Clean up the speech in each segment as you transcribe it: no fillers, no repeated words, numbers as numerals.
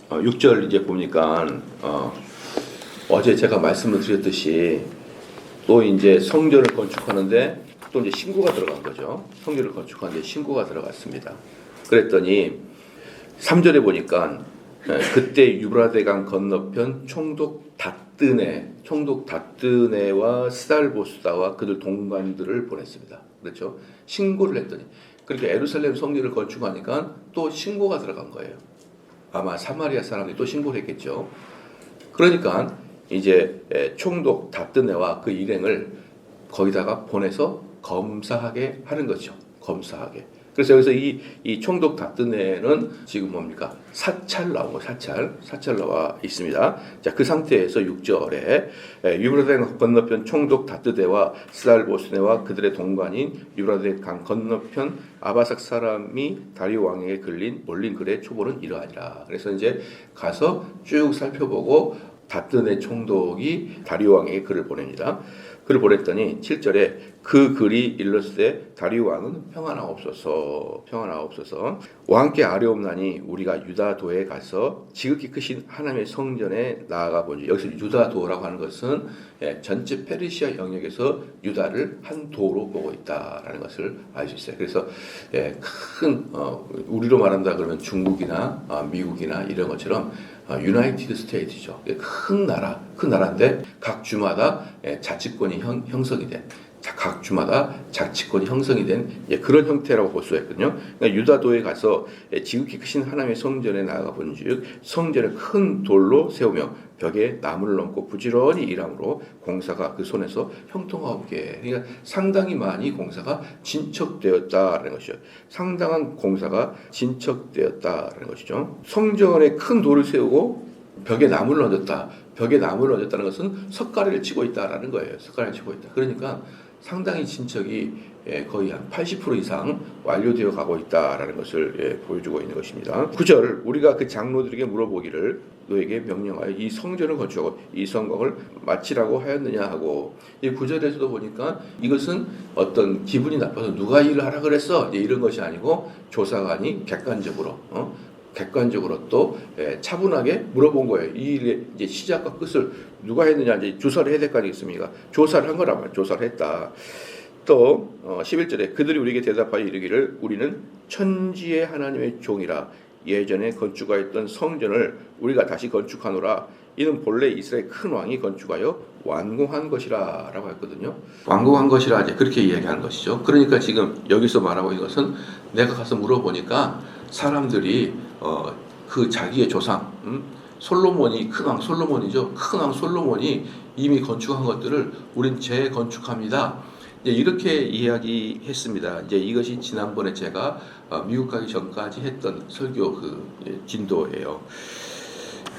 6절 이제 보니까 어제 제가 말씀을 드렸듯이 또 이제 성전을 건축하는데 또 이제 신고가 들어간 거죠. 성전을 건축하는데 신고가 들어갔습니다. 그랬더니 3절에 보니까 그때 유브라데강 건너편 총독 다뜨네와 스달보스다와 그들 동관들을 보냈습니다. 그렇죠? 신고를 했더니 그렇게 예루살렘 성전을 건축하니까 또 신고가 들어간 거예요. 아마 사마리아 사람들이 또 신고를 했겠죠. 그러니까 이제 총독 다뜨네와 그 일행을 거기다가 보내서 검사하게 하는 거죠. 검사하게. 그래서 여기서 이 총독 다뜨네는 지금 뭡니까? 사찰 나온 거, 사찰 나와 있습니다. 자, 그 상태에서 6절에 유브라데 건너편 총독 다뜨네와 스달보스네와 그들의 동관인 유브라데 강 건너편 아바삭 사람이 다리오 왕에게 올린 글의 초본은 이러하니라. 그래서 이제 가서 쭉 살펴보고 다뜨네 총독이 다리오 왕에게 글을 보냅니다. 글을 보냈더니 7절에 그 글이 일렀을 다리오 왕은 평안하옵소서 왕께 아뢰옵나니 우리가 유다도에 가서 지극히 크신 하나님의 성전에 나아가 보니 여기서 유다도라고 하는 것은 전체 페르시아 영역에서 유다를 한 도로 보고 있다라는 것을 알 수 있어요. 그래서 큰 우리로 말한다 그러면 중국이나 미국이나 이런 것처럼 유나이티드 스테이트죠. 큰 나라인데 각 주마다 자치권이 형성이 된 각 주마다 자치권이 형성이 된 그런 형태라고 볼 수가 있거든요. 그러니까 유다도에 가서 지극히 크신 하나님의 성전에 나아가 본즉 성전을 큰 돌로 세우며 벽에 나무를 얹고 부지런히 일함으로 공사가 그 손에서 형통하옵게. 그러니까 상당히 많이 공사가 진척되었다라는 것이죠. 상당한 공사가 진척되었다라는 것이죠. 성전에 큰 돌을 세우고 벽에 나무를 얹었다. 벽에 나무를 얹었다는 것은 석가래를 치고 있다라는 거예요. 석가래를 치고 있다. 그러니까 상당히 진척이 거의 한 80% 이상 완료되어 가고 있다라는 것을 보여주고 있는 것입니다. 9절 우리가 그 장로들에게 물어보기를 너에게 명령하여 이 성전을 건축하고 이 성곽을 마치라고 하였느냐 하고 이 9절에서도 보니까 이것은 어떤 기분이 나빠서 누가 일을 하라 그랬어 이런 것이 아니고 조사관이 객관적으로 또 차분하게 물어본 거예요. 이 일의 이제 시작과 끝을 누가 했느냐 이제 조사를 해야 될 거 아니겠습니까? 조사를 한 거란 말이에요. 조사를 했다. 또 11절에 그들이 우리에게 대답하여 이르기를 우리는 천지의 하나님의 종이라 예전에 건축하였던 성전을 우리가 다시 건축하노라. 이는 본래 이스라엘 큰 왕이 건축하여 완공한 것이라 라고 했거든요. 완공한 것이라 이제 그렇게 이야기하는 것이죠. 그러니까 지금 여기서 말하고 있는 것은 내가 가서 물어보니까 사람들이 그 자기의 조상 솔로몬이 큰 왕 솔로몬이죠. 큰 왕 솔로몬이 이미 건축한 것들을 우린 재건축합니다. 이렇게 이야기했습니다. 이제 이것이 지난번에 제가 미국 가기 전까지 했던 설교 진도예요.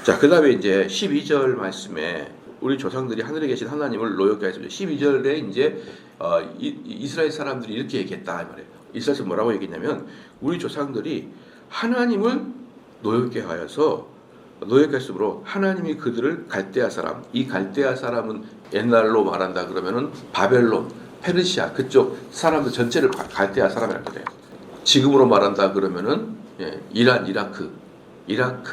자, 그 다음에 이제 12절 말씀에 우리 조상들이 하늘에 계신 하나님을 노엽게 하였습니다. 12절에 이제 이스라엘 사람들이 이렇게 얘기했다 이 말이에요. 이스라엘에서 뭐라고 얘기했냐면 우리 조상들이 하나님을 노엽게 했으므로 하나님이 그들을 갈대아 사람, 이 갈대아 사람은 옛날로 말한다 그러면은 바벨론, 페르시아 그쪽 사람들 전체를 갈대아 사람이라고 그래요. 지금으로 말한다 그러면은 이란, 이라크, 이란.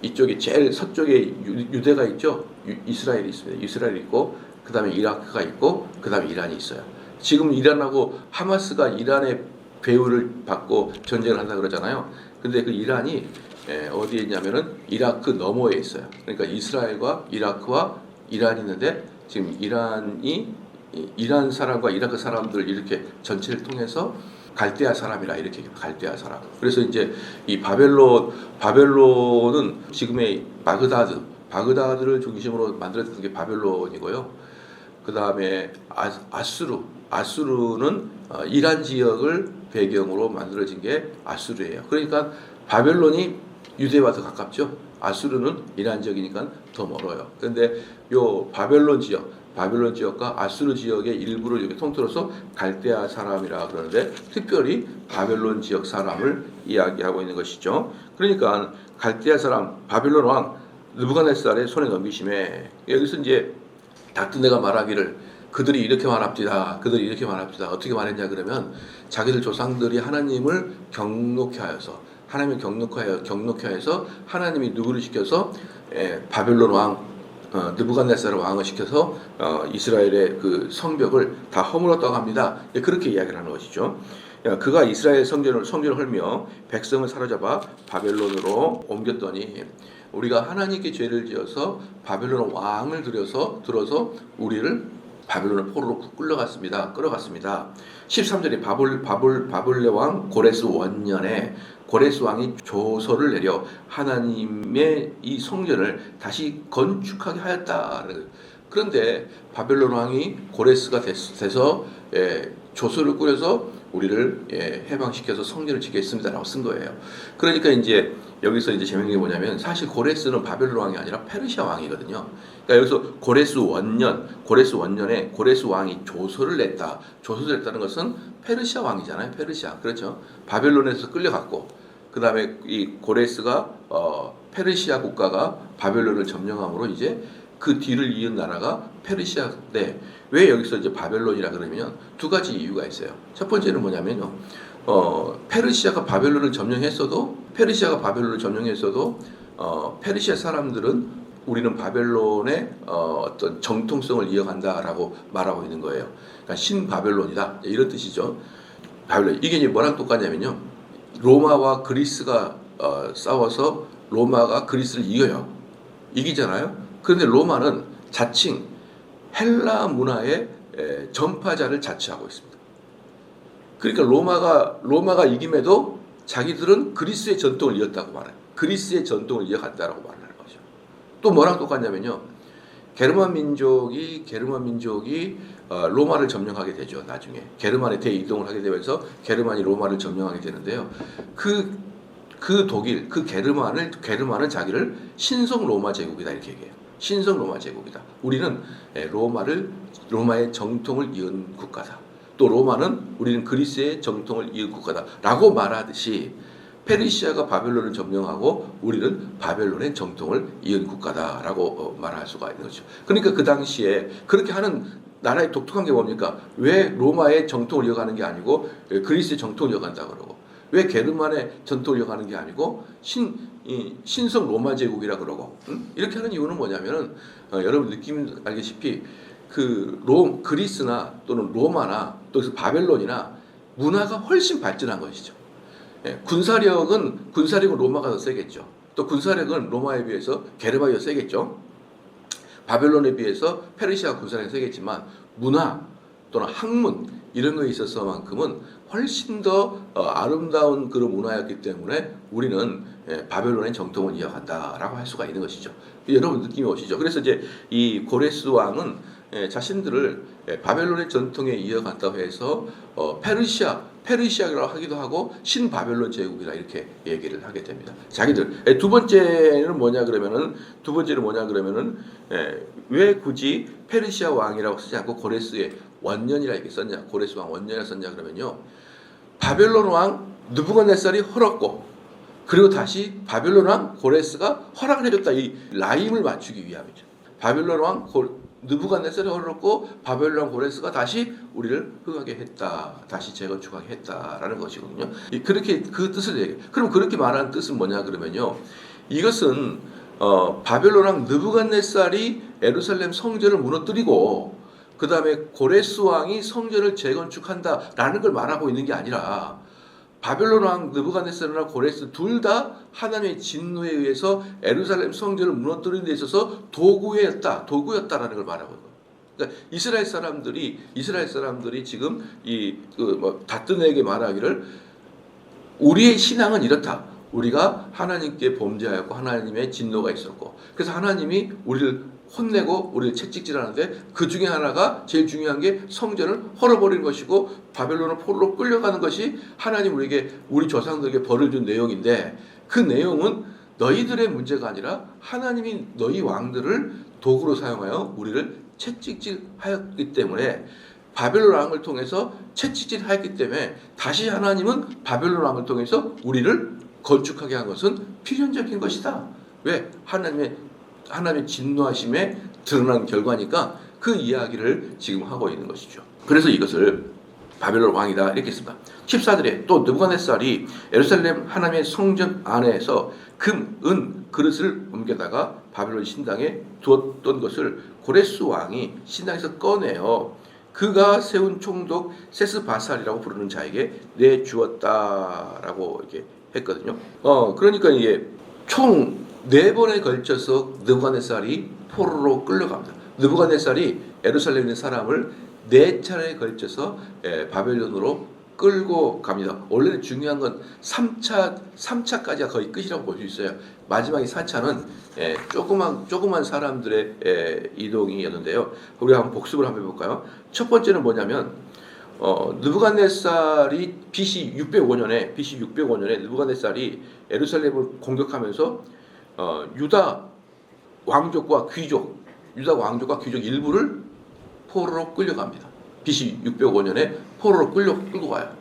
이쪽에 제일 서쪽에 유대가 있죠. 이스라엘이 있습니다. 이스라엘이 있고 그 다음에 이라크가 있고 그 다음에 이란이 있어요. 지금 이란하고 하마스가 이란의 배후를 받고 전쟁을 한다 그러잖아요. 근데 그 이란이 어디에 있냐면은 이라크 너머에 있어요. 그러니까 이스라엘과 이라크와 이란이 있는데 지금 이란 사람과 이라크 사람들 이렇게 전체를 통해서 갈대아 사람이라 이렇게 갈대아 사람. 그래서 이제 이 바벨론은 지금의 바그다드를 중심으로 만들어진 게 바벨론이고요. 그 다음에 아수르는 이란 지역을 배경으로 만들어진 게 아수르예요. 그러니까 바벨론이 유대와 더 가깝죠. 아수르는 이란 지역이니까 더 멀어요. 그런데 요 바벨론 지역과 아수르 지역의 일부를 이렇게 통틀어서 갈대아 사람이라 그러는데 특별히 바벨론 지역 사람을 이야기하고 있는 것이죠. 그러니까 갈대아 사람 바벨론 왕 느부갓네살의 손에 넘기심에 여기서 이제 다뜨네가 말하기를 그들이 이렇게 말합니다. 어떻게 말했냐 그러면 자기들 조상들이 하나님을 경록해 하여서 하나님을 경록하여서 하나님이 누구를 시켜서 바벨론 왕 느부갓네살 왕을 시켜서 이스라엘의 그 성벽을 다 허물었다고 합니다. 그렇게 이야기를 하는 것이죠. 그가 이스라엘 성전을 헐며 백성을 사로잡아 바벨론으로 옮겼더니 우리가 하나님께 죄를 지어서 바벨론 왕을 들어서 우리를 바벨론 포로로 끌어갔습니다. 13절에 바블레 왕 고레스 원년에 고레스 왕이 조서를 내려 하나님의 이 성전을 다시 건축하게 하였다. 그런데 바벨론 왕이 고레스가 돼서 조서를 꾸려서 우리를 해방시켜서 성전을 짓겠습니다라고 쓴 거예요. 그러니까 이제 여기서 이제 재밌는 게 뭐냐면 사실 고레스는 바벨론 왕이 아니라 페르시아 왕이거든요. 그러니까 여기서 고레스 원년에 고레스 왕이 조서를 냈다. 조서를 냈다는 것은 페르시아 왕이잖아요. 페르시아. 그렇죠. 바벨론에서 끌려갔고 그 다음에 이 고레스가 페르시아 국가가 바벨론을 점령함으로 이제 그 뒤를 이은 나라가 페르시아인데 왜 여기서 이제 바벨론이라 그러면 두 가지 이유가 있어요. 첫 번째는 뭐냐면요. 페르시아가 바벨론을 점령했어도 페르시아 사람들은 우리는 바벨론의 어떤 정통성을 이어간다라고 말하고 있는 거예요. 그러니까 신바벨론이다 이런 뜻이죠. 바벨론 이게 이제 뭐랑 똑같냐면요. 로마와 그리스가 싸워서 로마가 그리스를 이기잖아요. 그런데 로마는 자칭 헬라 문화의 전파자를 자처하고 있습니다. 그러니까 로마가 이김에도 자기들은 그리스의 전통을 이었다고 말해요. 그리스의 전통을 이어갔다라고 말하는 거죠. 또 뭐랑 똑같냐면요. 게르만 민족이 로마를 점령하게 되죠. 나중에 게르만의 대이동을 하게 되면서 게르만이 로마를 점령하게 되는데요. 그 독일, 게르만은 자기를 신성 로마 제국이다 이렇게 얘기해요. 신성 로마 제국이다. 우리는 로마의 정통을 이은 국가다. 또 로마는 우리는 그리스의 정통을 이은 국가다라고 말하듯이 페르시아가 바벨론을 점령하고 우리는 바벨론의 정통을 이은 국가다라고 말할 수가 있는 거죠. 그러니까 그 당시에 그렇게 하는 나라의 독특한 게 뭡니까? 왜 로마의 정통을 이어가는 게 아니고 그리스의 정통을 이어간다 그러고 왜 게르만의 전통을 이어가는 게 아니고 신성 로마 제국이라 그러고 이렇게 하는 이유는 뭐냐면은 여러분 알다시피 그리스나 또는 로마나 또 바벨론이나 문화가 훨씬 발전한 것이죠. 군사력은 로마가 더 세겠죠. 또 군사력은 로마에 비해서 게르만이 더 세겠죠. 바벨론에 비해서 페르시아 군사력이 세겠지만 문화 또는 학문 이런 거에 있어서만큼은 훨씬 더 아름다운 그런 문화였기 때문에 우리는 바벨론의 정통을 이어간다라고 할 수가 있는 것이죠. 여러분 느낌이 오시죠? 그래서 이제 이 고레스 왕은 자신들을 바벨론의 전통에 이어간다고 해서 페르시아라고 하기도 하고 신바벨론 제국이라 이렇게 얘기를 하게 됩니다. 자기들 두 번째는 뭐냐 그러면은 왜 굳이 페르시아 왕이라고 쓰지 않고 고레스의 원년이라 이렇게 썼냐? 고레스 왕 원년이라 썼냐 그러면요. 바벨론 왕 느부갓네살이 헐었고 그리고 다시 바벨론 왕 고레스가 허락을 해줬다. 이 라임을 맞추기 위함이죠. 바벨론 왕 느부갓네살이 헐었고 바벨론 왕 고레스가 다시 우리를 흥하게 했다. 다시 재건축하게 했다라는 것이거든요. 그렇게 그 뜻을 얘기해요. 그럼 그렇게 말하는 뜻은 뭐냐 그러면요. 이것은 바벨론 왕 느부갓네살이 예루살렘 성전을 무너뜨리고 그 다음에 고레스 왕이 성전을 재건축한다라는 걸 말하고 있는 게 아니라 바벨론 왕 느부갓네살이나 고레스 둘 다 하나님의 진노에 의해서 예루살렘 성전을 무너뜨리는 데 있어서 도구였다라는 걸 말하고 있는 거예요. 그러니까 이스라엘 사람들이 지금 다뜨네에게 말하기를 우리의 신앙은 이렇다. 우리가 하나님께 범죄하였고 하나님의 진노가 있었고 그래서 하나님이 우리를 혼내고 우리를 채찍질하는데 그 중에 하나가 제일 중요한 게 성전을 헐어버리는 것이고 바벨론을 포로로 끌려가는 것이 하나님 우리 조상들에게 벌을 준 내용인데 그 내용은 너희들의 문제가 아니라 하나님이 너희 왕들을 도구로 사용하여 우리를 채찍질하였기 때문에 바벨론 왕을 통해서 채찍질하였기 때문에 다시 하나님은 바벨론 왕을 통해서 우리를 건축하게 한 것은 필연적인 것이다. 왜? 하나님의 진노하심에 드러난 결과니까 그 이야기를 지금 하고 있는 것이죠. 그래서 이것을 바벨론 왕이다 이렇게 있습니다. 14절에 또 느부갓네살이 예루살렘 하나님의 성전 안에서 금, 은 그릇을 옮겨다가 바벨론 신당에 두었던 것을 고레스 왕이 신당에서 꺼내어 그가 세운 총독 세스바살이라고 부르는 자에게 내주었다라고 이렇게 했거든요. 그러니까 이게 총 4번에 걸쳐서 느부갓네살이 포로로 끌려갑니다. 느부갓네살이 예루살렘에 있는 사람을 4차례에 걸쳐서 바벨론으로 끌고 갑니다. 원래는 중요한 건 3차까지가 거의 끝이라고 볼 수 있어요. 마지막에 4차는 조그만 사람들의 이동이었는데요. 우리 한번 복습을 한번 해볼까요? 첫 번째는 뭐냐면 느부갓네살이 BC 605년에 느부갓네살이 예루살렘을 공격하면서 유다 왕족과 귀족 일부를 포로로 끌려갑니다. BC 605년에 포로로 끌고 가요.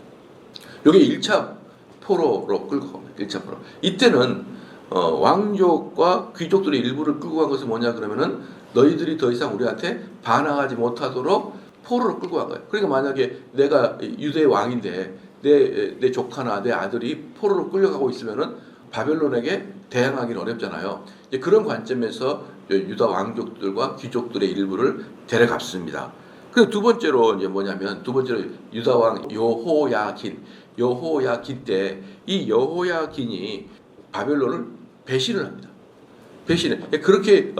여기 1차 포로로 끌고 갑니다. 1차 포로. 이때는 왕족과 귀족들의 일부를 끌고 간 것은 뭐냐 그러면은 너희들이 더 이상 우리한테 반항하지 못하도록 포로로 끌고 간 거예요. 그러니까 만약에 내가 유대의 왕인데 내 조카나 내 아들이 포로로 끌려가고 있으면은 바벨론에게 대항하기는 어렵잖아요. 이제 그런 관점에서 유다 왕족들과 귀족들의 일부를 데려갔습니다. 그리고 두 번째로 이제 뭐냐면 유다 왕 여호야긴 때 이 여호야긴이 바벨론을 배신을 합니다. 그렇게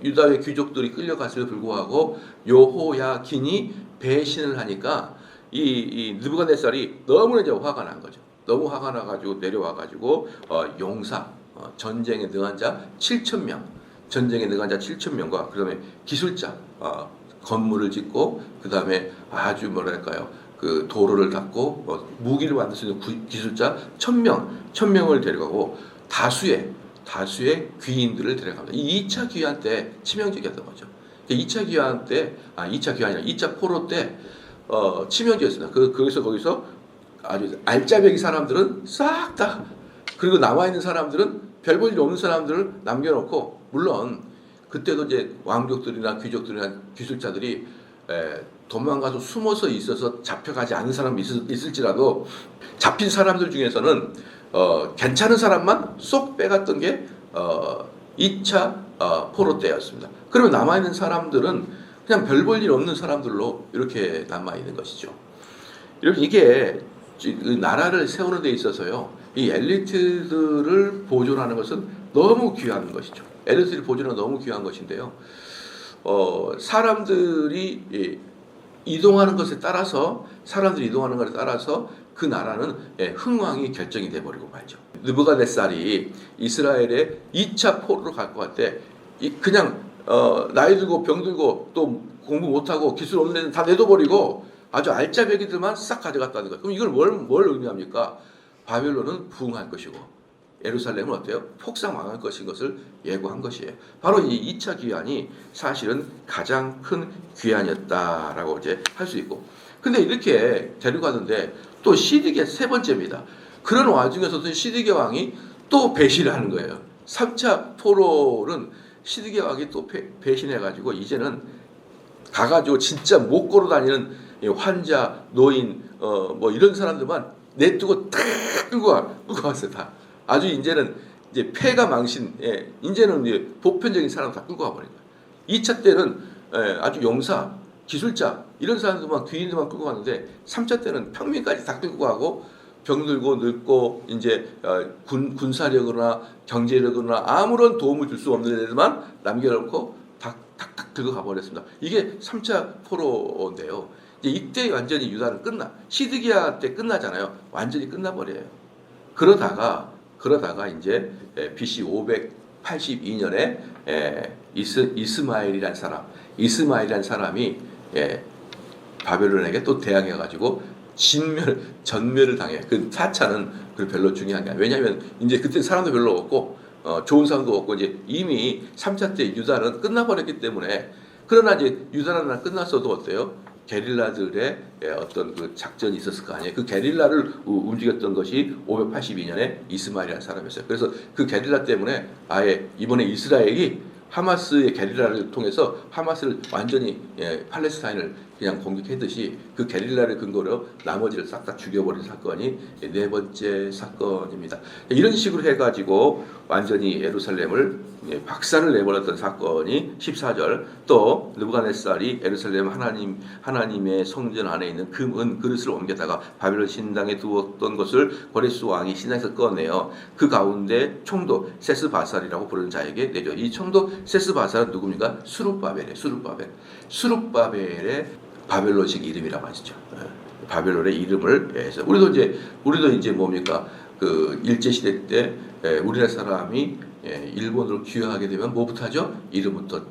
유다의 귀족들이 끌려갔음에도 불구하고 여호야긴이 배신을 하니까 이 느부갓네살이 너무나 이제 화가 난 거죠. 너무 화가 나가지고 내려와가지고 전쟁에 능한 자 7,000명과 그다음에 기술자 건물을 짓고 그다음에 아주 뭐랄까요 그 도로를 닦고 무기를 만들 수 있는 기술자 1,000명을 데려가고 다수의 귀인들을 데려갑니다. 이 2차 귀환 때 치명적이었던 거죠. 2차 귀환 때 2차 포로 때 치명적이었습니다. 거기서 아주 알짜배기 사람들은 싹 다 그리고 남아 있는 사람들은 별 볼 일 없는 사람들을 남겨놓고 물론 그때도 이제 왕족들이나 귀족들이나 기술자들이 도망가서 숨어서 있어서 잡혀가지 않은 사람이 있을지라도 잡힌 사람들 중에서는 괜찮은 사람만 쏙 빼갔던 게 2차 포로 때였습니다. 그러면 남아있는 사람들은 그냥 별 볼 일 없는 사람들로 이렇게 남아있는 것이죠. 여러분 이게 나라를 세우는 데 있어서요. 이 엘리트들을 보존하는 것은 너무 귀한 것이죠. 엘리트를 보존하는 너무 귀한 것인데요. 사람들이 이동하는 것에 따라서 그 나라는 흥왕이 결정이 돼버리고 말죠. 느부갓네살이 이스라엘에 2차 포로로 갈 것 같아. 그냥 나이 들고 병 들고 또 공부 못하고 기술 없는 애는 다 내둬버리고 아주 알짜배기들만 싹 가져갔다는 거예요. 그럼 이걸 뭘 의미합니까? 바벨론은 부흥할 것이고 예루살렘은 어때요? 폭삭 망할 것인 것을 예고한 것이에요. 바로 이 2차 귀환이 사실은 가장 큰 귀환이었다라고 이제 할 수 있고. 근데 이렇게 데려가는데 또 시드기야 세 번째입니다. 그런 와중에서도 시드기야 왕이 또 배신을 하는 거예요. 3차 포로는 시드기야 왕이 또 배신해가지고 이제는 가가지고 진짜 못 걸어 다니는 환자, 노인, 뭐 이런 사람들만 내두고 탁 끌고 왔어요. 다. 아주 이제는 폐가 망신, 이제는 이제 보편적인 사람 다 끌고 와버린 거예요. 2차 때는 아주 용사, 기술자 이런 사람들만 귀인들만 끌고 갔는데 3차 때는 평민까지 다 끌고 가고 병들고 늙고 이제 군사력이나 경제력이나 아무런 도움을 줄 수 없는 애들만 남겨놓고 탁탁 들고 가버렸습니다. 이게 3차 포로인데요. 이때 완전히 유다는 시드기야 때 끝나잖아요. 완전히 끝나버려요. 그러다가 이제 BC 582년에 이스마엘이라는 사람이 바벨론에게 또 대항해가지고 전멸을 당해. 그 4차는 별로 중요한 게 아니에요. 왜냐하면 이제 그때 사람도 별로 없고 좋은 사람도 없고 이제 이미 3차 때 유다는 끝나버렸기 때문에. 그러나 이제 유다는 끝났어도 어때요? 게릴라들의 어떤 그 작전이 있었을 거 아니에요. 그 게릴라를 움직였던 것이 582년에 이스마엘이라는 사람이었어요. 그래서 그 게릴라 때문에 아예 이번에 이스라엘이 하마스의 게릴라를 통해서 하마스를 완전히 팔레스타인을 그냥 공격했듯이 그 게릴라를 근거로 나머지를 싹 다 죽여버린 사건이 네 번째 사건입니다. 이런 식으로 해가지고 완전히 예루살렘을 박살을 내버렸던 사건이 14절, 또 느부갓네살이 예루살렘 하나님의 성전 안에 있는 금 그릇을 옮겼다가 바벨론 신당에 두었던 것을 고레스 왕이 신당에서 꺼내요. 그 가운데 총독 세스바살이라고 부르는 자에게 내죠. 이 총독 세스바살은 누굽니까? 수룹바벨이에요. 수룹바벨의 바벨론식 이름이라고 하시죠. 바벨론의 이름을 해서 우리도 이제 뭡니까? 그 일제 시대 때 우리나라 사람이 일본으로 귀화하게 되면 뭐부터 하죠? 이름부터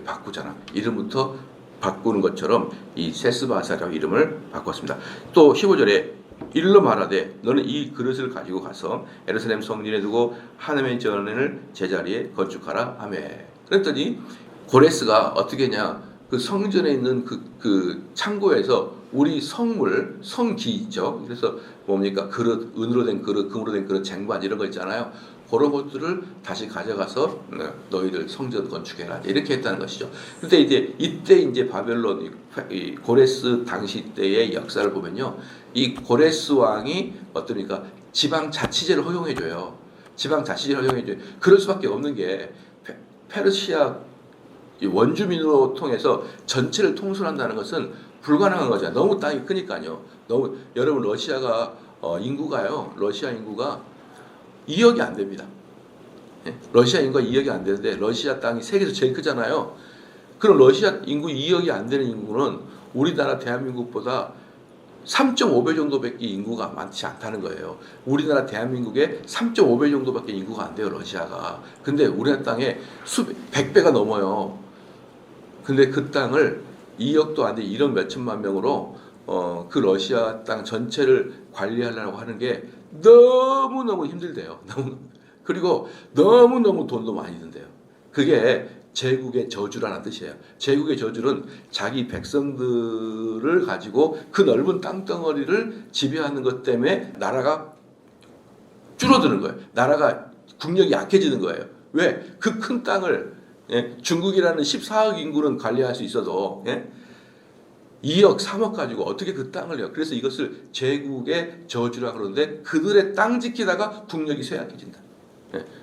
바꾸잖아. 이름부터 바꾸는 것처럼 이 세스바살이라고 이름을 바꿨습니다. 또 15절에 일러 말하되 너는 이 그릇을 가지고 가서 예루살렘 성전에 두고 하나님의 전을 제자리에 건축하라 하며. 그랬더니 고레스가 어떻게 했냐? 그 성전에 있는 그 창고에서 우리 성기 있죠. 그래서 뭡니까? 그릇, 은으로 된 그릇, 금으로 된 그릇, 쟁반 이런 거 있잖아요. 그런 것들을 다시 가져가서 너희들 성전 건축해라. 이렇게 했다는 것이죠. 근데 이때 이제 바벨론, 이 고레스 당시 때의 역사를 보면요. 이 고레스 왕이 어떻습니까? 지방자치제를 허용해줘요. 지방자치제를 허용해줘요. 그럴 수밖에 없는 게 페르시아 원주민으로 통해서 전체를 통솔한다는 것은 불가능한 거죠. 너무 땅이 크니까요. 여러분 러시아 인구가 2억이 안 됩니다. 러시아 인구가 2억이 안 되는데 러시아 땅이 세계에서 제일 크잖아요. 그럼 러시아 인구 2억이 안 되는 인구는 우리나라 대한민국보다 3.5배 정도밖에 인구가 많지 않다는 거예요. 우리나라 대한민국의 3.5배 정도밖에 인구가 안 돼요, 러시아가. 근데 우리나라 땅에 100배가 넘어요. 근데 그 땅을 2억도 안 돼 1억 몇천만 명으로 그 러시아 땅 전체를 관리하려고 하는 게 너무너무 힘들대요. 그리고 너무너무 돈도 많이 든대요. 그게 제국의 저주라는 뜻이에요. 제국의 저주는 자기 백성들을 가지고 그 넓은 땅덩어리를 지배하는 것 때문에 나라가 줄어드는 거예요. 나라가 국력이 약해지는 거예요. 왜? 그 큰 땅을 중국이라는 14억 인구는 관리할 수 있어도 2억, 3억 가지고 어떻게 그 땅을요? 그래서 이것을 제국의 저주라 그러는데 그들의 땅 지키다가 국력이 쇠약해진다.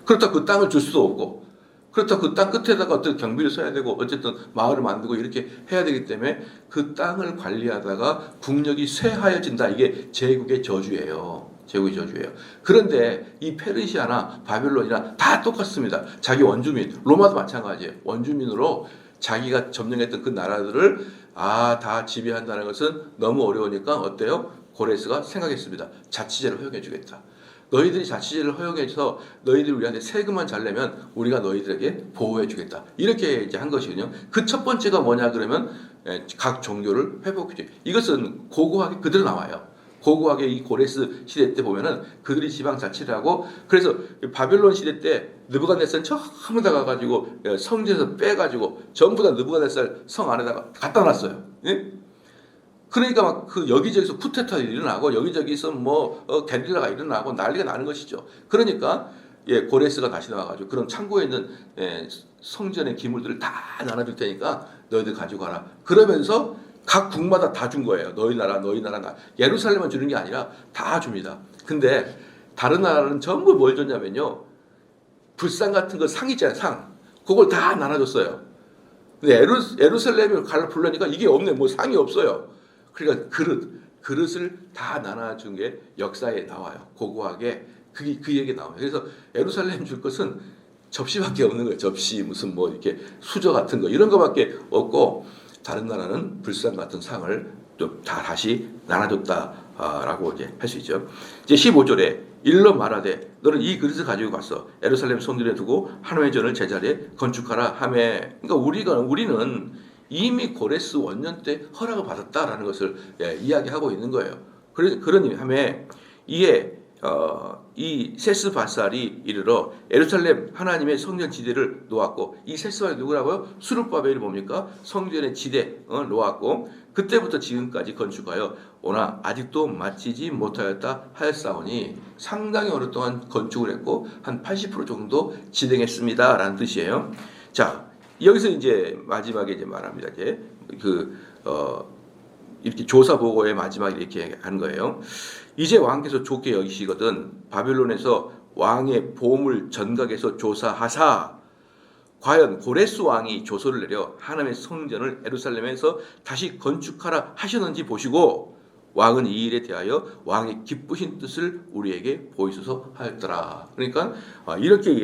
그렇다고 그 땅을 줄 수도 없고 그렇다고 그 땅 끝에다가 어떤 경비를 써야 되고 어쨌든 마을을 만들고 이렇게 해야 되기 때문에 그 땅을 관리하다가 국력이 쇠하여진다. 이게 제국의 저주예요. 제국의 저주예요. 그런데 이 페르시아나 바벨론이나 다 똑같습니다. 자기 원주민, 로마도 마찬가지예요. 원주민으로 자기가 점령했던 그 나라들을 다 지배한다는 것은 너무 어려우니까 어때요? 고레스가 생각했습니다. 자치제를 허용해 주겠다. 너희들이 자치제를 허용해서 너희들이 우리한테 세금만 잘 내면 우리가 너희들에게 보호해 주겠다. 이렇게 이제 한 것이거든요. 그 첫 번째가 뭐냐 그러면 각 종교를 회복해 줘. 이것은 고고하게 그대로 나와요. 고고하게 이 고레스 시대 때 보면은 그들이 지방 자치를 하고 그래서 바벨론 시대 때 느부갓네살 전부 다 가가지고 성전에서 빼가지고 전부 다 느부갓네살 성 안에다가 갖다 놨어요. 예? 그러니까 막 그 여기저기서 쿠데타가 일어나고 여기저기서 게릴라가 일어나고 난리가 나는 것이죠. 그러니까 고레스가 다시 나와가지고 그런 창고에 있는 성전의 기물들을 다 나눠줄 테니까 너희들 가지고 가라. 그러면서 각 국마다 다 준 거예요. 너희 나라 나. 예루살렘만 주는 게 아니라 다 줍니다. 근데 다른 나라는 전부 뭘 줬냐면요. 불상 같은 거 상 있잖아요. 상. 그걸 다 나눠줬어요. 근데 예루살렘을 부르니까 이게 없네. 뭐 상이 없어요. 그러니까 그릇을 다 나눠준 게 역사에 나와요. 고고하게 그 얘기 나와요. 그래서 예루살렘 줄 것은 접시밖에 없는 거예요. 접시 무슨 이렇게 수저 같은 거 이런 거밖에 없고 다른 나라는 불상 같은 상을 또 다시 나눠줬다라고 이제 할 수 있죠. 이제 15절에 일러 말하되 너는 이 그릇을 가지고 가서 예루살렘 성전에 두고 하나님의 전을 제자리에 건축하라 하매. 그러니까 우리는 이미 고레스 원년 때 허락을 받았다라는 것을 이야기하고 있는 거예요. 그러니 하매 이에 이 세스바살이 이르러 예루살렘 하나님의 성전 지대를 놓았고 이 세스바살이 누구라고요? 수룹바벨이 뭡니까? 성전의 지대 놓았고 그때부터 지금까지 건축하여 오나 아직도 마치지 못하였다 하였사오니 상당히 오랫동안 건축을 했고 한 80% 정도 진행했습니다 라는 뜻이에요. 자 여기서 이제 마지막에 이제 말합니다. 이제 이렇게 조사 보고의 마지막에 이렇게 하는 거예요. 이제 왕께서 좋게 여기시거든 바벨론에서 왕의 보물 전각에서 조사하사 과연 고레스 왕이 조서를 내려 하나님의 성전을 예루살렘에서 다시 건축하라 하셨는지 보시고 왕은 이 일에 대하여 왕의 기쁘신 뜻을 우리에게 보이소서 하였더라. 그러니까 이렇게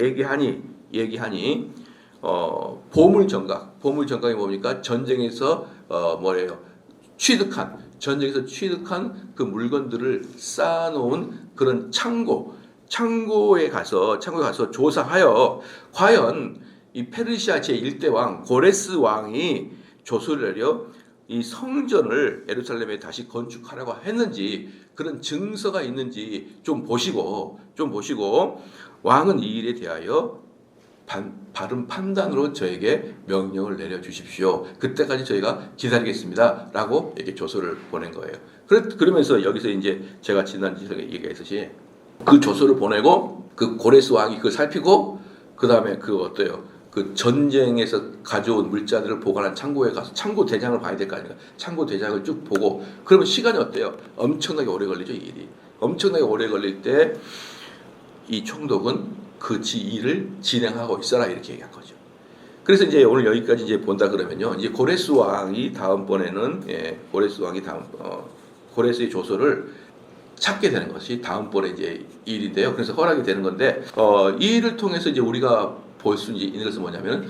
얘기하니 보물 전각이 뭡니까? 전쟁에서 전쟁에서 취득한 그 물건들을 쌓아놓은 그런 창고에 가서 조사하여 과연 이 페르시아 제1대 왕 고레스 왕이 조서를 내려 이 성전을 예루살렘에 다시 건축하라고 했는지 그런 증서가 있는지 좀 보시고 왕은 이 일에 대하여 바른 판단으로 저에게 명령을 내려주십시오. 그때까지 저희가 기다리겠습니다. 라고 이렇게 조서를 보낸 거예요. 그러면서 여기서 이제 제가 지난주에 얘기했듯이 그 조서를 보내고 그 고레스 왕이 그걸 살피고 그 다음에 그 전쟁에서 가져온 물자들을 보관한 창고에 가서 창고 대장을 봐야 될 거 아닙니까? 창고 대장을 쭉 보고 그러면 시간이 어때요? 엄청나게 오래 걸리죠, 이 일이. 엄청나게 오래 걸릴 때 이 총독은 그 일을 진행하고 있어라 이렇게 얘기한 거죠. 그래서 이제 오늘 여기까지 이제 본다 그러면요. 이제 고레스 왕이 다음번에는 고레스의 조서를 찾게 되는 것이 다음번에 이제 일인데요. 그래서 허락이 되는 건데 이 일을 통해서 이제 우리가 볼 수 있는 것은 뭐냐면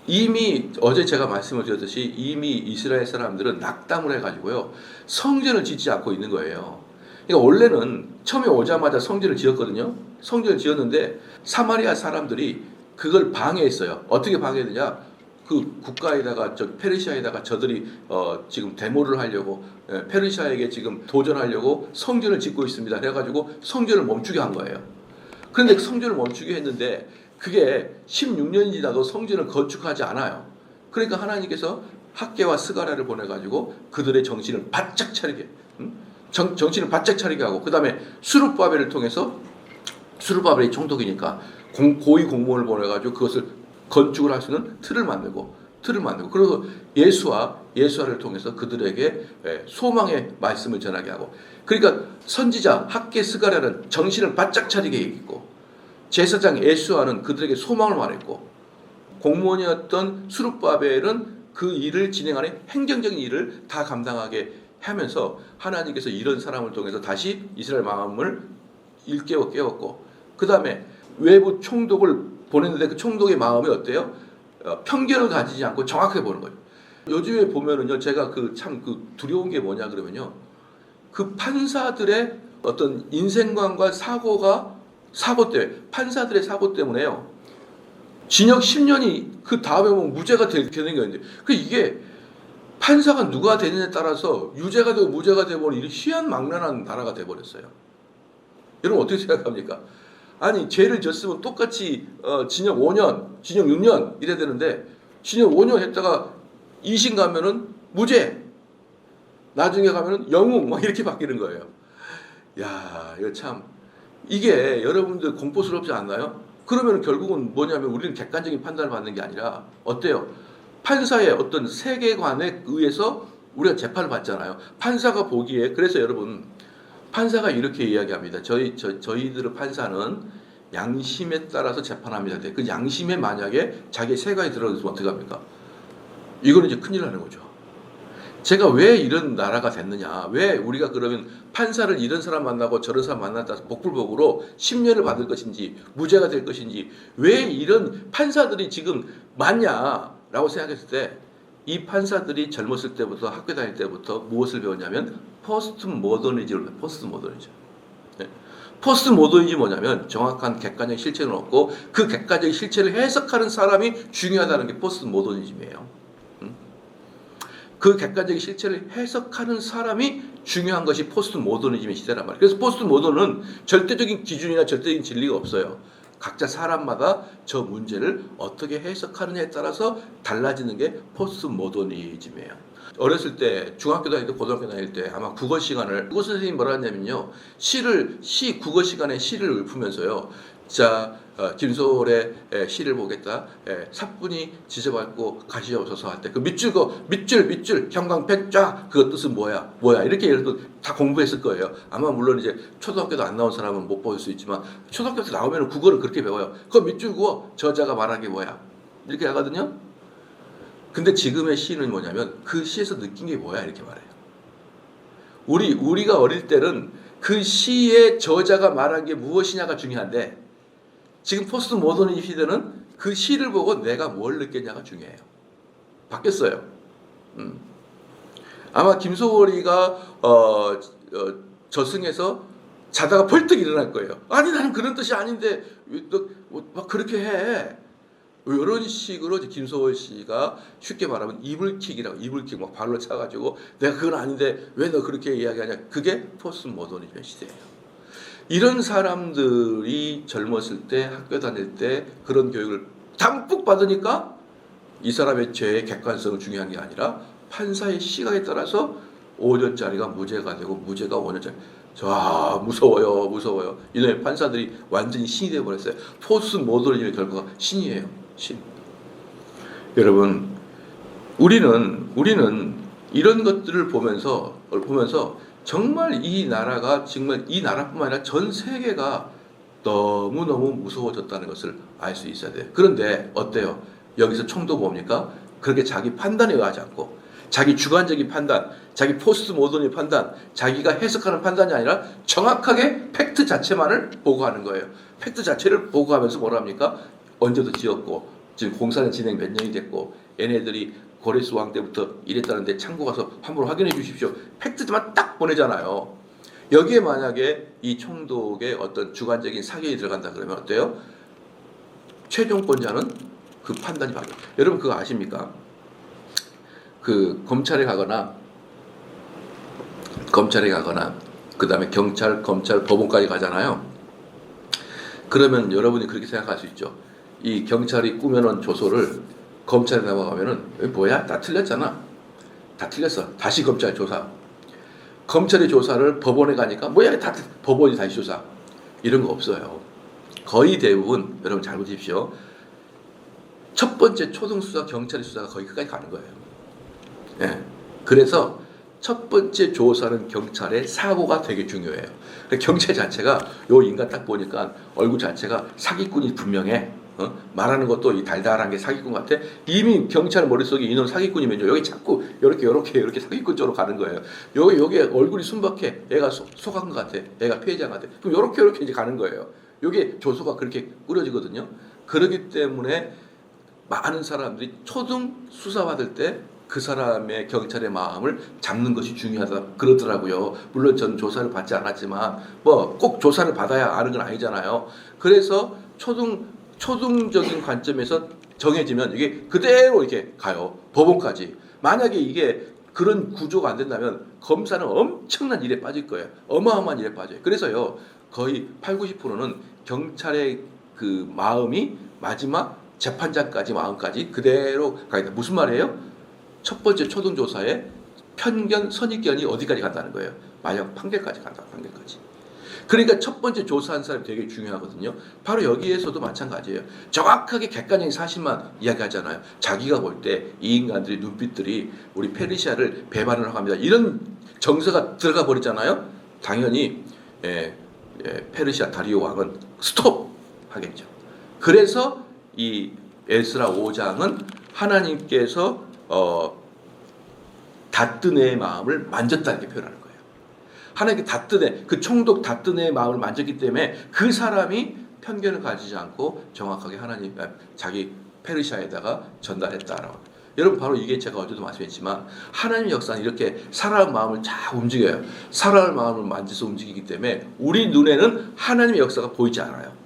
이미 어제 제가 말씀을 드렸듯이 이미 이스라엘 사람들은 낙담을 해가지고요 성전을 짓지 않고 있는 거예요. 그러니까 원래는 처음에 오자마자 성전을 지었거든요. 성전을 지었는데 사마리아 사람들이 그걸 방해했어요. 어떻게 방해했느냐? 그 국가에다가 페르시아에다가 저들이 지금 데모를 하려고 페르시아에게 지금 도전하려고 성전을 짓고 있습니다. 그래가지고 성전을 멈추게 한 거예요. 그런데 성전을 멈추게 했는데 그게 16년이 지나도 성전을 건축하지 않아요. 그러니까 하나님께서 학개와 스가랴를 보내가지고 그들의 정신을 바짝 차리게 정신을 바짝 차리게 하고 그 다음에 스룹바벨을 통해서 스룹바벨이 총독이니까 고위 공무원을 보내가지고 그것을 건축을 할 수 있는 틀을 만들고 그래서 예수아를 통해서 그들에게 소망의 말씀을 전하게 하고 그러니까 선지자 학개 스가랴는 정신을 바짝 차리게 했고 제사장 예수아는 그들에게 소망을 말했고 공무원이었던 스룹바벨은 그 일을 진행하는 행정적인 일을 다 감당하게 하면서 하나님께서 이런 사람을 통해서 다시 이스라엘 마음을 일깨워 깨웠고 그 다음에 외부 총독을 보냈는데 그 총독의 마음이 어때요? 편견을 가지지 않고 정확하게 보는 거예요. 요즘에 보면은요, 제가 참 두려운 게 뭐냐 그러면요, 그 판사들의 어떤 인생관과 판사들의 사고 때문에요, 징역 10년이 그 다음에 보면 무죄가 되는 게 있는데, 이게 판사가 누가 되느냐에 따라서 유죄가 되고 무죄가 되고 이런 희한망란한 나라가 돼버렸어요. 여러분 어떻게 생각합니까? 아니 죄를 졌으면 똑같이 징역 5년, 징역 6년 이래야 되는데 징역 5년 했다가 2심 가면은 무죄, 나중에 가면은 영웅 막 이렇게 바뀌는 거예요. 야, 이거 참 이게 여러분들 공포스럽지 않나요? 그러면 결국은 뭐냐면 우리는 객관적인 판단을 받는 게 아니라 어때요? 판사의 어떤 세계관에 의해서 우리가 재판을 받잖아요. 판사가 보기에 그래서 여러분 판사가 이렇게 이야기합니다. 저희들의 판사는 양심에 따라서 재판합니다. 그 양심에 만약에 자기의 세관이 들어있으면 어떻게 합니까? 이거는 이제 큰일 나는 거죠. 제가 왜 이런 나라가 됐느냐? 왜 우리가 그러면 판사를 이런 사람 만나고 저런 사람 만났다 복불복으로 10년을 받을 것인지 무죄가 될 것인지 왜 이런 판사들이 지금 많냐라고 생각했을 때 이 판사들이 젊었을 때부터 학교 다닐 때부터 무엇을 배웠냐면 포스트 모더니즘을 배워요. 포스트 모더니즘이 뭐냐면 정확한 객관적 실체는 없고 그 객관적 실체를 해석하는 사람이 중요하다는 게 포스트 모더니즘이에요. 그 객관적 실체를 해석하는 사람이 중요한 것이 포스트 모더니즘의 시대란 말이에요. 그래서 포스트 모더는 절대적인 기준이나 절대적인 진리가 없어요. 각자 사람마다 저 문제를 어떻게 해석하느냐에 따라서 달라지는 게 포스트 모더니즘이에요. 어렸을 때 중학교 다닐 때 고등학교 다닐 때 아마 국어 선생님이 뭐라 했냐면요, 국어 시간에 시를 읊으면서요, 자 김소월의 시를 보겠다. 사뿐히 지져밟고 가시옵소서 할 때 그 밑줄 형광펜 쫙 그거 뜻은 뭐야 이렇게 여러분 다 공부했을 거예요. 아마 물론 이제 초등학교도 안 나온 사람은 못 볼 수 있지만 초등학교에서 나오면 국어를 그렇게 배워요. 그 밑줄 그어 저자가 말한 게 뭐야 이렇게 하거든요. 근데 지금의 시는 뭐냐면 그 시에서 느낀 게 뭐야 이렇게 말해요. 우리가 어릴 때는 그 시의 저자가 말한 게 무엇이냐가 중요한데 지금 포스트 모더니즘 시대는 그 시를 보고 내가 뭘 느꼈냐가 중요해요. 바뀌었어요. 아마 김소월이가 저승에서 자다가 벌떡 일어날 거예요. 아니 나는 그런 뜻이 아닌데 너 막 그렇게 해. 이런 식으로 김소월 씨가 쉽게 말하면 이불킥 막 발로 차가지고 내가 그건 아닌데 왜 너 그렇게 이야기하냐. 그게 포스트 모더니즘 시대예요. 이런 사람들이 젊었을 때 학교 다닐 때 그런 교육을 담뿍 받으니까 이 사람의 죄의 객관성은 중요한 게 아니라 판사의 시각에 따라서 5년짜리가 무죄가 되고 무죄가 5년짜리. 자, 무서워요. 이놈의 판사들이 완전히 신이 되어버렸어요. 포스트 모더니즘의 결과가 신이에요. 신. 여러분, 우리는 이런 것들을 보면서 정말 이 나라가 정말 이 나라뿐만 아니라 전 세계가 너무너무 무서워졌다는 것을 알 수 있어야 돼요. 그런데 어때요? 여기서 총도 뭡니까? 그렇게 자기 판단에 의하지 않고 자기 주관적인 판단, 자기 포스트 모더니즘 판단, 자기가 해석하는 판단이 아니라 정확하게 팩트 자체만을 보고하는 거예요. 팩트 자체를 보고하면서 뭐라 합니까? 언제도 지었고 지금 공사는 진행 몇 년이 됐고 얘네들이 고레스 왕 때부터 이랬다는데 참고 가서 한번 확인해 주십시오. 팩트만 딱 보내잖아요. 여기에 만약에 이 총독의 어떤 주관적인 사견이 들어간다 그러면 어때요? 최종권자는 그 판단이 바뀌어요. 여러분 그거 아십니까? 그 검찰에 가거나 그 다음에 경찰, 검찰, 법원까지 가잖아요. 그러면 여러분이 그렇게 생각할 수 있죠. 이 경찰이 꾸며놓은 조서를 검찰에 넘어가면은 뭐야? 다 틀렸잖아. 다 틀렸어. 다시 검찰 조사. 검찰의 조사를 법원에 가니까 뭐야? 다 법원이 다시 조사. 이런 거 없어요. 거의 대부분 여러분 잘 보십시오. 첫 번째 초등수사 경찰의 수사가 거의 끝까지 가는 거예요. 예. 그래서 첫 번째 조사는 경찰의 사고가 되게 중요해요. 경찰 자체가 요 인간 딱 보니까 얼굴 자체가 사기꾼이 분명해. 말하는 것도 이 달달한 게 사기꾼 같아. 이미 경찰 머릿속에 이놈 사기꾼이면요. 여기 자꾸 이렇게 사기꾼 쪽으로 가는 거예요. 여기 얼굴이 순박해. 얘가 속한 것 같아. 얘가 피해자 같아. 그럼 이렇게 이제 가는 거예요. 여기 조소가 그렇게 꾸려지거든요. 그렇기 때문에 많은 사람들이 초등 수사 받을 때 그 사람의 경찰의 마음을 잡는 것이 중요하다 그러더라고요. 물론 저는 조사를 받지 않았지만 뭐 꼭 조사를 받아야 아는 건 아니잖아요. 그래서 초등적인 관점에서 정해지면 이게 그대로 이렇게 가요. 법원까지. 만약에 이게 그런 구조가 안 된다면 검사는 엄청난 일에 빠질 거예요. 어마어마한 일에 빠져요. 그래서요. 거의 80~90%는 경찰의 그 마음이 마지막 재판장까지 마음까지 그대로 가야 돼. 무슨 말이에요? 첫 번째 초등조사에 편견, 선입견이 어디까지 간다는 거예요. 마지막 판결까지 간다. 판결까지. 그러니까 첫 번째 조사한 사람이 되게 중요하거든요. 바로 여기에서도 마찬가지예요. 정확하게 객관적인 사실만 이야기하잖아요. 자기가 볼 때 이 인간들의 눈빛들이 우리 페르시아를 배반을 하고 합니다. 이런 정서가 들어가 버리잖아요. 당연히 페르시아 다리오 왕은 스톱 하겠죠. 그래서 이 에스라 5장은 하나님께서 다뜨네의 마음을 만졌다 이렇게 표현하는 거예요. 하나님께 다뜨네, 그 총독 다뜨네의 마음을 만졌기 때문에 그 사람이 편견을 가지지 않고 정확하게 하나님 자기 페르시아에다가 전달했다라고. 여러분 바로 이게 제가 어제도 말씀했지만 하나님의 역사는 이렇게 사람의 마음을 쫙 움직여요. 사람의 마음을 만져서 움직이기 때문에 우리 눈에는 하나님의 역사가 보이지 않아요.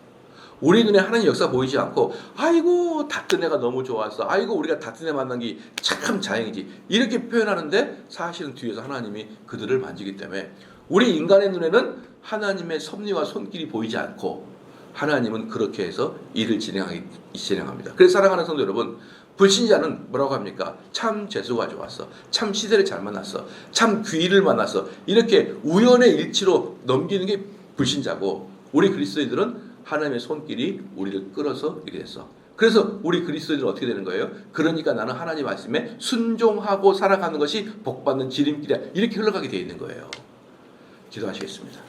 우리 눈에 하나님 역사 보이지 않고 아이고 다뜨네가 너무 좋았어. 아이고 우리가 다뜨네 만난 게 참 다행이지. 이렇게 표현하는데 사실은 뒤에서 하나님이 그들을 만지기 때문에 우리 인간의 눈에는 하나님의 섭리와 손길이 보이지 않고 하나님은 그렇게 해서 일을 진행합니다. 그래서 사랑하는 성도 여러분, 불신자는 뭐라고 합니까? 참 재수가 좋았어. 참 시대를 잘 만났어. 참 귀를 만났어. 이렇게 우연의 일치로 넘기는 게 불신자고 우리 그리스도인들은 하나님의 손길이 우리를 끌어서 이렇게 됐어. 그래서 우리 그리스도인은 어떻게 되는 거예요? 그러니까 나는 하나님 말씀에 순종하고 살아가는 것이 복받는 지름길이야. 이렇게 흘러가게 되어 있는 거예요. 기도하시겠습니다.